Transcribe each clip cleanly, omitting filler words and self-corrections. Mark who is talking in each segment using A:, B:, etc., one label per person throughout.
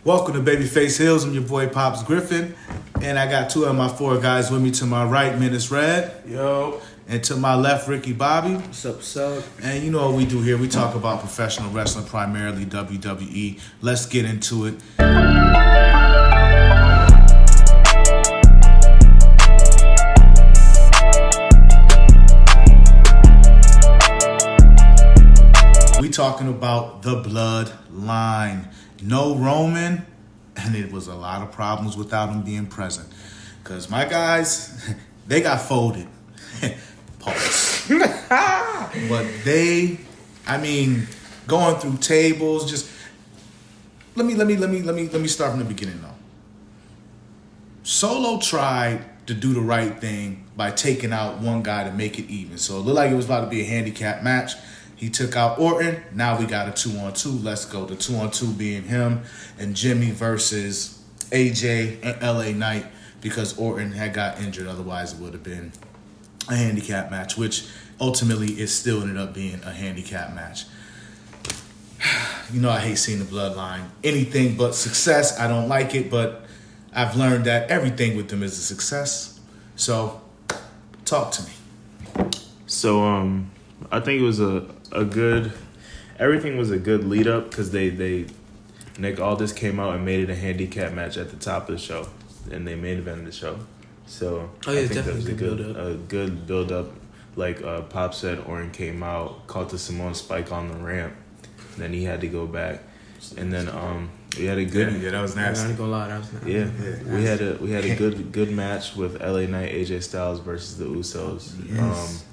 A: Welcome to Babyface Hills. I'm your boy Pops Griffin, and I got two of my four guys with me. To my right, Menace Red.
B: Yo.
A: And to my left, Ricky Bobby.
C: What's up, what's up?
A: And you know what we do here. We talk about professional wrestling, primarily WWE. Let's get into it. We talking about the Bloodline. No Roman, and it was a lot of problems without him being present. Because my guys, they got folded. Pause. But going through tables, just let me start from the beginning though. Solo tried to do the right thing by taking out one guy to make it even. So it looked like it was about to be a handicap match. He took out Orton. Now we got a 2-on-2. Let's go. The 2-on-2 being him and Jimmy versus AJ and LA Knight, because Orton had got injured. Otherwise, it would have been a handicap match, which ultimately it still ended up being a handicap match. You know, I hate seeing the Bloodline. Anything but success. I don't like it, but I've learned that everything with them is a success. So, talk to me.
B: So, I think it was a good, everything was a good lead up because Nick Aldis came out and made it a handicap match at the top of the show, and they main evented the show. So I think that was a good build up. Like Pop said, Orton came out, caught the Simone Spike on the ramp, then he had to go back, and then we had a good
A: that was nasty.
C: I'm not gonna lie, that was nasty.
B: Yeah, we had a good match with LA Knight, AJ Styles versus the Usos.
A: Yes.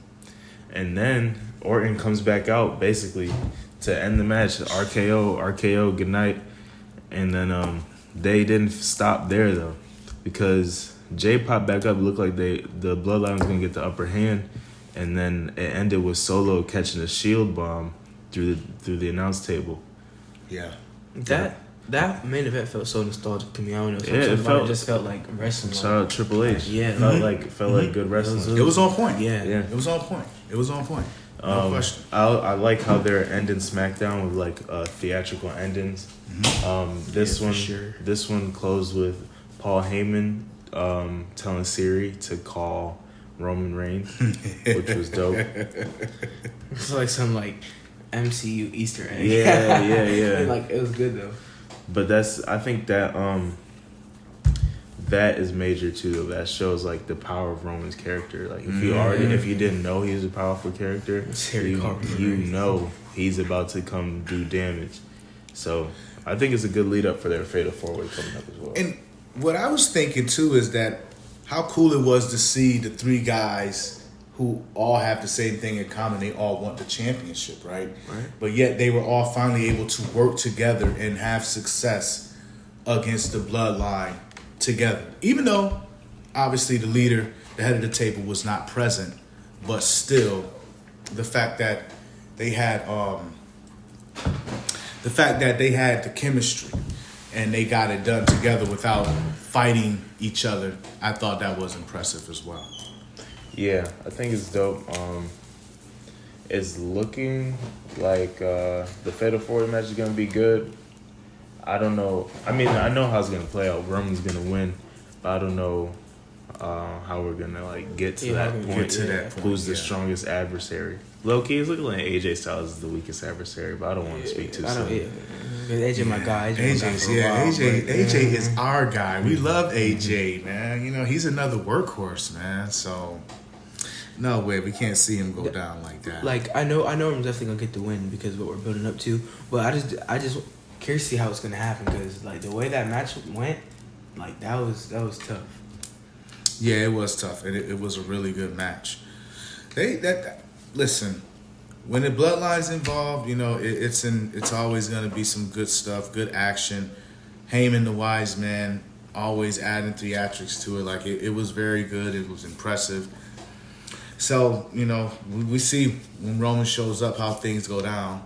B: And then Orton comes back out basically to end the match. RKO, good night. And then they didn't stop there though, because Jay popped back up. It looked like the Bloodline was gonna get the upper hand, and then it ended with Solo catching a shield bomb through the announce table.
A: Yeah.
C: That main event felt so nostalgic to me. I don't know. It just felt like wrestling.
B: Shout out Triple H.
C: Yeah.
B: Felt like good wrestling.
A: It was on point.
C: Yeah.
A: It was on point. No question.
B: I like how they're ending SmackDown with like theatrical endings.
A: Mm-hmm.
B: This one closed with Paul Heyman telling Siri to call Roman Reigns, which was dope.
C: It's like some MCU Easter egg.
B: Yeah.
C: Like it was good though.
B: But I think that that is major too though. That shows like the power of Roman's character. Like if you didn't know he was a powerful character, you know he's about to come do damage. So I think it's a good lead up for their Fatal 4-Way coming up as well.
A: And what I was thinking too is that how cool it was to see the three guys who all have the same thing in common. They all want the championship, right? But yet they were all finally able to work together and have success against the Bloodline together. Even though, obviously, the leader, the head of the table, was not present, but still, the fact that they had the chemistry and they got it done together without fighting each other, I thought that was impressive as well.
B: Yeah, I think it's dope. It's looking like the Fatal 4-Way match is going to be good. I don't know. I mean, I know how it's going to play out. Roman's going to win, but I don't know how we're going to get to that point. Who's the strongest adversary? Low-key, it's looking like AJ Styles is the weakest adversary, but I don't want to speak too soon.
C: AJ, my guy.
A: AJ is our guy. We love AJ, man. You know, he's another workhorse, man. So, no way, we can't see him go down like that.
C: I know I'm definitely gonna get the win because of what we're building up to. But I just curious to see how it's gonna happen because the way that match went, that was tough.
A: Yeah, it was tough, and it was a really good match. Listen, when the Bloodline's involved, you know it's always gonna be some good stuff, good action. Heyman, the wise man, always adding theatrics to it. It was very good. It was impressive. So, you know, we see when Roman shows up how things go down.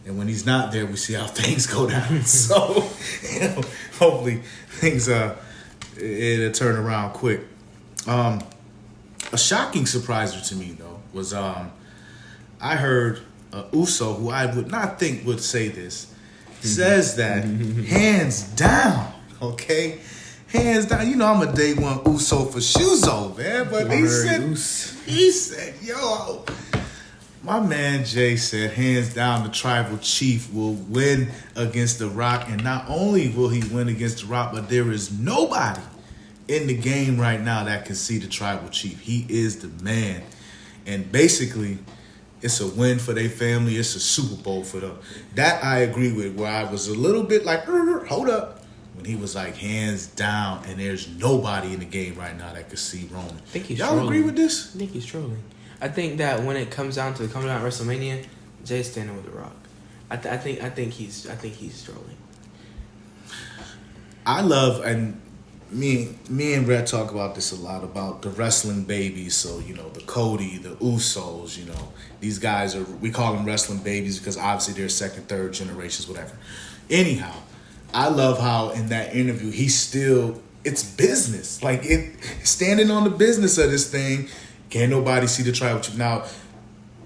A: And when he's not there, we see how things go down. So, you know, hopefully things it'll turn around quick. A shocking surpriser to me, though, was I heard Uso, who I would not think would say this, says that hands down, okay? Hands down. You know I'm a day one Uso for Shuzo, man. But he said, yo, my man Jay said, hands down, the Tribal Chief will win against The Rock. And not only will he win against The Rock, but there is nobody in the game right now that can see the Tribal Chief. He is the man. And basically, it's a win for their family. It's a Super Bowl for them. That I agree with, where I was a little bit like, hold up. When he was like, hands down, and there's nobody in the game right now that could see Roman.
C: I think he's
A: Y'all
C: trolling.
A: agree with this?
C: I think he's trolling. I think that when it comes down to coming out WrestleMania, Jay's standing with The Rock. I think he's trolling.
A: I love, and me and Red talk about this a lot, about the wrestling babies. So, you know, the Cody, the Usos, you know, these guys we call them wrestling babies because obviously they're second, third generations, whatever. Anyhow, I love how in that interview it's business. Like, standing on the business of this thing, can't nobody see the Tribal Chief. Now,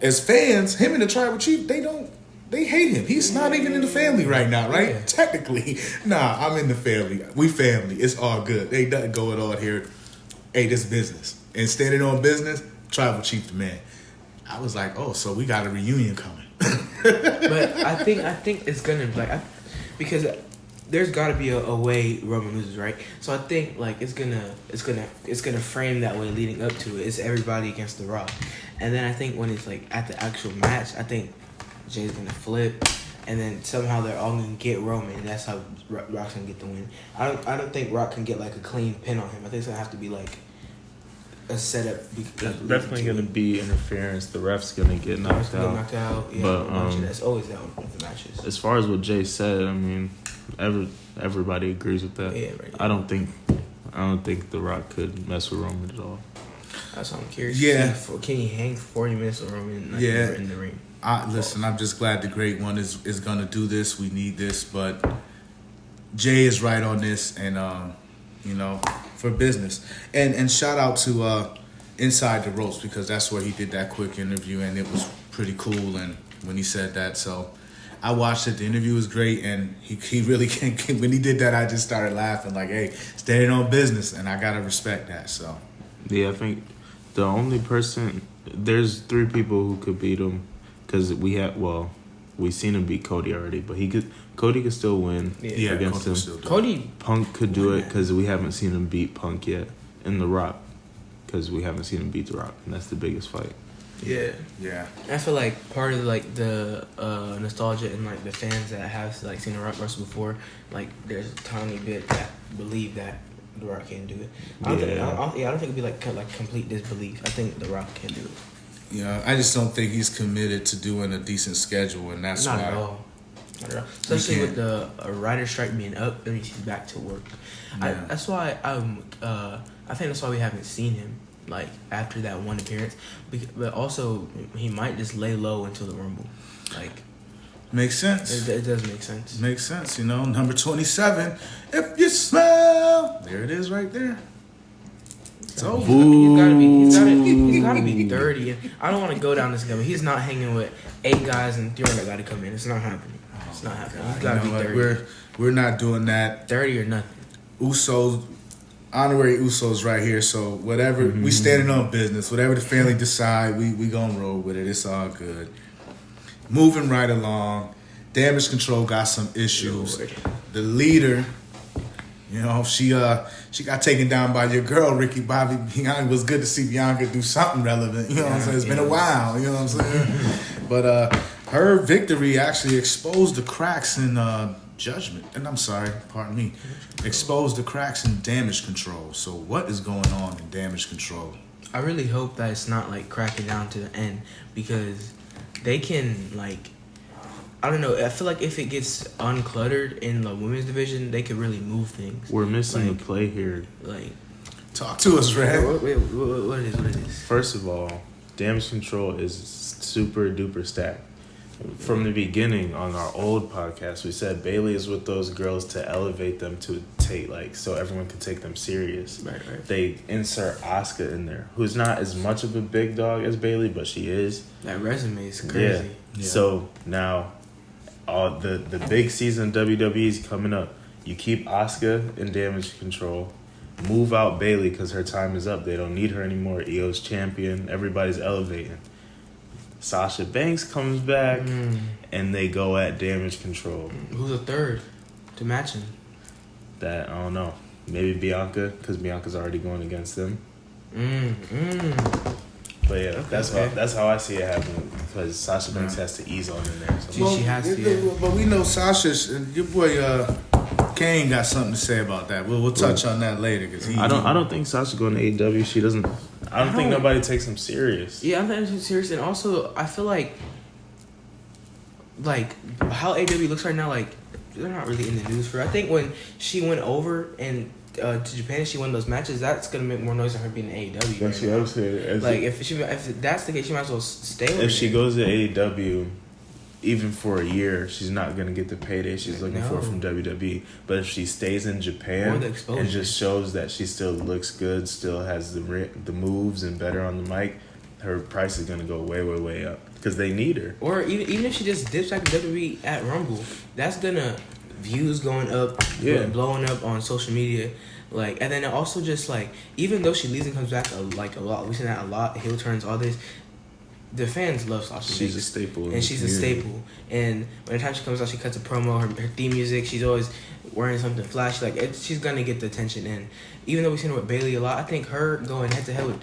A: as fans, him and the Tribal Chief, they hate him. He's not even in the family right now, right? Yeah. Technically. Nah, I'm in the family. We family. It's all good. Ain't nothing going on here. Hey, this business. And standing on business, Tribal Chief the man. I was like, oh, so we got a reunion coming.
C: But I think it's gonna because there's got to be a way Roman loses, right? So I think like it's gonna frame that way leading up to it. It's everybody against The Rock, and then I think when it's like at the actual match, I think Jay's gonna flip, and then somehow they're all gonna get Roman, and that's how Rock's gonna get the win. I don't think Rock can get like a clean pin on him. I think it's gonna have to be like a setup.
B: Definitely gonna be interference. The ref's gonna get knocked out.
C: Yeah,
B: but
C: that's always that with the matches.
B: As far as what Jay said, I mean, everybody agrees with that.
C: Yeah, right.
B: I don't think The Rock could mess with Roman at all.
C: That's what I'm curious.
A: Yeah.
C: Can he hang 40 minutes with Roman in the ring?
A: Listen, I'm just glad the Great One is gonna do this. We need this, but Jay is right on this, and you know, for business. And shout out to Inside the Ropes, because that's where he did that quick interview, and it was pretty cool. And when he said that, so I watched it. The interview was great, and he really can't. When he did that, I just started laughing like, "Hey, standing on business," and I gotta respect that. So
B: yeah, I think the only person, there's 3 people who could beat him, because we seen him beat Cody already, but Cody could still win against him.
C: Cody
B: Punk could do it because we haven't seen him beat Punk yet, and The Rock because we haven't seen him beat The Rock, and that's the biggest fight.
C: Yeah. I feel like part of like the nostalgia and like the fans that have like seen The Rock wrestle before, like there's a tiny bit that believe that The Rock can do it. I don't think it'd be like complete disbelief. I think The Rock can do it.
A: Yeah, I just don't think he's committed to doing a decent schedule, and that's
C: Not
A: why.
C: at all. Especially with the writer strike being up, that means he's back to work.
A: Yeah.
C: That's why I think that's why we haven't seen him like after that one appearance. But also he might just lay low until the Rumble. Like,
A: makes sense.
C: It does make sense.
A: Makes sense. You know, number 27. If you smell, there it is, right there. It's over.
C: He's gotta be 30. And I don't want to go down this guy, but he's not hanging with 8 guys and 3 that got to come in. It's not happening. It's not happening. He's got to be 30.
A: We're not doing that.
C: 30 or nothing.
A: Usos, honorary Usos right here. So whatever, we standing on business. Whatever the family decide, we gonna roll with it. It's all good. Moving right along. Damagectrl got some issues.
C: Lord.
A: The leader, you know, she got taken down by your girl, Ricky Bobby. It was good to see Bianca do something relevant. You know what I'm saying? It's been a while. You know what I'm saying? But her victory actually exposed the cracks in Judgment. And I'm sorry, pardon me. Exposed the cracks in Damagectrl. So what is going on in Damagectrl?
C: I really hope that it's not like cracking down to the end, because they can like, I don't know. I feel like if it gets uncluttered in the women's division, they could really move things.
B: We're missing the play here.
C: Like,
A: talk to us, Red.
C: What is it?
B: First of all, Damagectrl is super duper stacked. From the beginning on our old podcast, we said Bayley is with those girls to elevate them to take, like, so everyone can take them serious.
C: Right.
B: They insert Asuka in there, who's not as much of a big dog as Bayley, but she is.
C: That resume is crazy.
B: Yeah. So now the big season of WWE is coming up. You keep Asuka in Damage Control. Move out Bayley because her time is up. They don't need her anymore. Io's champion. Everybody's elevating. Sasha Banks comes back, and they go at Damage Control.
C: Who's the third to match him?
B: That, I don't know. Maybe Bianca, because Bianca's already going against them. But yeah, that's how I see it happening. Because Sasha Banks has to ease on in there. So.
C: She has to. Yeah.
A: But we know Sasha's your boy Kane got something to say about that. We'll touch on that later. Cause
B: I don't think Sasha going to AEW. She doesn't. I don't think nobody takes him serious.
C: Yeah, I'm not serious, and also I feel like how AEW looks right now, like they're not really in the news for. I think when she went over and to Japan, she won those matches. That's gonna make more noise than her being in AEW.
B: That's what I'm saying.
C: Like if that's the case, she might as well stay. Over
B: if she goes to AEW, even for a year, she's not gonna get the payday she's looking for from WWE. But if she stays in Japan and just shows that she still looks good, still has the moves and better on the mic, her price is gonna go way, way, way up because they need her.
C: Or even if she just dips back to WWE at Rumble, that's gonna views going up, blowing up on social media. Like, and then also just like, even though she leaves and comes back a lot, we've seen that a lot, heel turns, all this. The fans love Sasha.
B: She's a staple.
C: And she's a staple. And by the time she comes out, she cuts a promo, her theme music, she's always wearing something flashy. Like, she's going to get the attention. And even though we've seen her with Bayley a lot, I think her going head-to-head with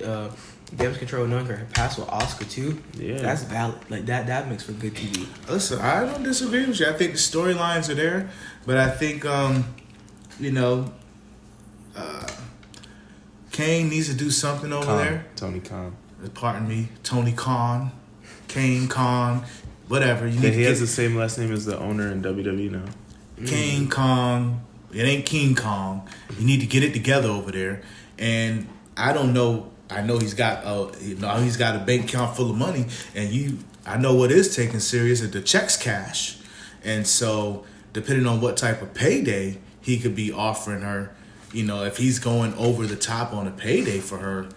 C: Damagectrl, knowing her past with Asuka, too, that's valid. Like, that makes for good TV.
A: Listen, I don't disagree with you. I think the storylines are there. But I think, Kane needs to do something over there.
B: Tony Khan.
A: Pardon me, Tony Khan, Kane Khan, whatever.
B: He has the same last name as the owner in WWE now.
A: Kane Kong. It ain't King Kong. You need to get it together over there. And I don't know. I know he's got a bank account full of money, and I know what is taken serious is the checks cash. And so, depending on what type of payday he could be offering her, if he's going over the top on a payday for her,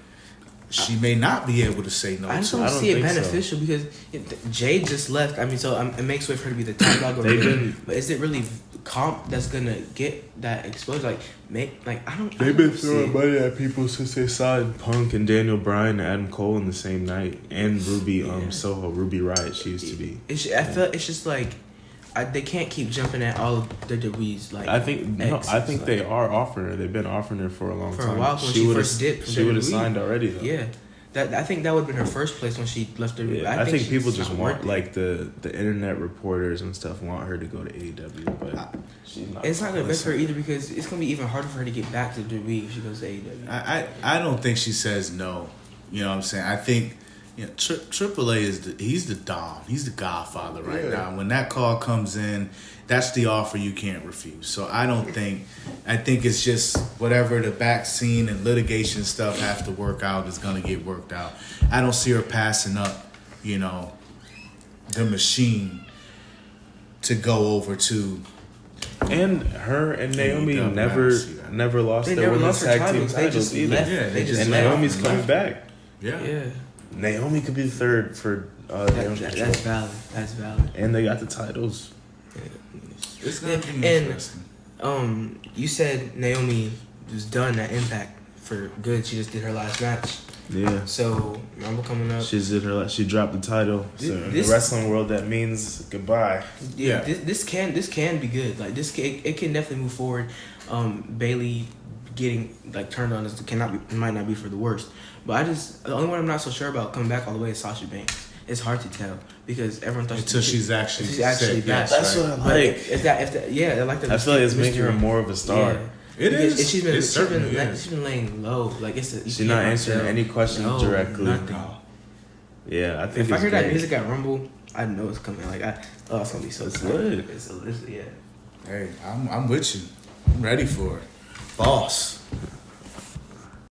A: she may not be able to say no.
C: I just don't see it beneficial because Jade just left. I mean, so it makes way for her to be the top dog. But is it really comp that's gonna get that exposure? I don't.
B: They've been throwing money at people since they signed Punk and Daniel Bryan and Adam Cole in the same night, and Ruby Soho, Ruby Riott. She used to be.
C: I feel it's just like. They can't keep jumping at all of the WWE's
B: I think they are offering her. They've been offering her for a long time.
C: For a while when she first dipped.
B: She would have signed already though.
C: Yeah, I think that would have been her first place when she left WWE.
B: Yeah, I think people just want the internet reporters and stuff want her to go to AEW, but she's not. It's
C: not gonna best for her either because it's gonna be even harder for her to get back to WWE if she goes to AEW.
A: I don't think she says no. You know what I'm saying? I think. Triple A he's the Dom. He's the Godfather right now. When that call comes in, that's the offer you can't refuse. So I think it's just whatever the back scene and litigation stuff have to work out is going to get worked out. I don't see her passing up, the machine to go over to.
B: And her and Naomi never lost their women's tag team titles either. And Naomi's coming back.
A: Yeah.
B: Naomi could be the third for
C: that's valid. That's valid.
B: And they got the titles.
A: It's gonna be interesting.
C: And you said Naomi was done at Impact for good. She just did her last match.
B: Yeah.
C: So Rumble coming up.
B: She dropped the title. So in the wrestling world, that means goodbye.
C: Yeah. This can be good. Like it can definitely move forward. Bayley getting turned on might not be for the worst. But the only one I'm not so sure about coming back all the way is Sasha Banks. It's hard to tell because everyone thought
A: until she's actually
C: back.
B: That's what I like.
C: I like that.
B: I feel like it's making her more of a star.
C: Yeah.
A: It is.
C: She's been laying low. She's
B: not answering any questions directly.
C: Nothing.
B: Yeah, I think
C: if I hear that music at Rumble, I know it's coming. It's gonna be so good.
A: Hey, I'm with you. I'm ready for it. Boss.